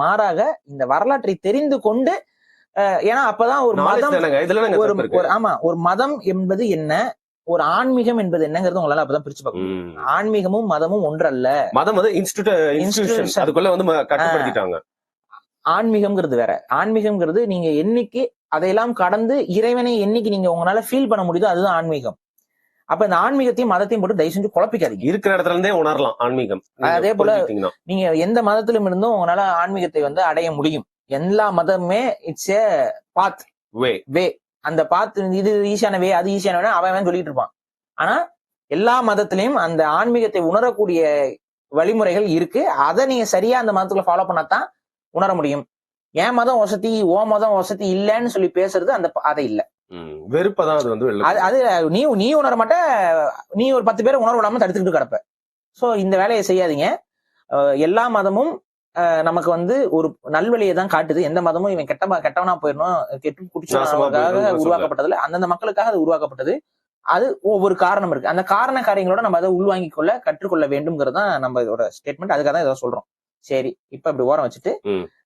மாறாக இந்த வரலாற்றை தெரிந்து கொண்டு ஏன்னா அப்பதான் ஒரு மதம் ஒரு மதம் என்பது என்ன, ஒரு ஆன்மீகம் என்பது என்னங்கிறது உங்களால அப்பதான் பிரிச்சு பார்க்க முடியும். ஆன்மீகமும் மதமும் ஒன்றல்ல. மதம் வந்து இன்ஸ்டிடியூஷன், அதுக்குள்ள வந்து கட்டுப்படுத்திட்டாங்க. ஆன்மீகம்ங்கிறது வேற. ஆன்மீகம்ங்கிறது நீங்க என்னைக்கு அதையெல்லாம் கடந்து இறைவனை என்னைக்கு நீங்க உங்களால ஃபீல் பண்ண முடியுதோ அதுதான் ஆன்மீகம். அப்ப இந்த ஆன்மீகத்தையும் மதத்தையும் போட்டு தயவு செஞ்சு குழப்பிக்காதீங்க. இருக்கிற இடத்துல இருந்தே உணரலாம் ஆன்மீகம். அதே போல நீங்க எந்த மதத்திலும் இருந்தும் உங்களால ஆன்மீகத்தை வந்து அடைய முடியும். எல்லா மதமுமே இட்ஸ் ஏ பாத், வே. அந்த பாத், இது ஈஸியான வே, அது ஈஸியான வே அவன் சொல்லிட்டு இருப்பான். ஆனா எல்லா மதத்திலையும் அந்த ஆன்மீகத்தை உணரக்கூடிய வழிமுறைகள் இருக்கு. அதை நீங்க சரியா அந்த மதத்துக்குள்ள ஃபாலோ பண்ணாதான் உணர முடியும். என் மதம் வசதி, ஓ மதம் வசதி இல்லைன்னு சொல்லி பேசுறது அந்த அதை இல்ல, வெறுப்பதான். அது வந்து அது நீ உணர மாட்ட, நீ ஒரு 10 பேரை உணர்வு இல்லாம தடுத்துக்கிட்டு கிடப்ப. சோ இந்த வேலையை செய்யாதீங்க. எல்லா மதமும் நமக்கு வந்து ஒரு நல்வழியை தான் காட்டுது. எந்த மதமும் இவன் கெட்டவனா போயிடணும், கெட்டு குடிச்சவனுக்காக உருவாக்கப்பட்டதுல அந்தந்த மக்களுக்காக அது உருவாக்கப்பட்டது. அது ஒவ்வொரு காரணம் இருக்கு. அந்த காரண காரியங்களோட நம்ம அதை உள்வாங்கிக் கொள்ள கற்றுக்கொள்ள வேண்டும்ங்கிறது தான் நம்ம இதோட ஸ்டேட்மெண்ட். அதுக்காக தான் இதை சொல்றோம். சரி, இப்ப இப்படி ஓரம் வச்சுட்டு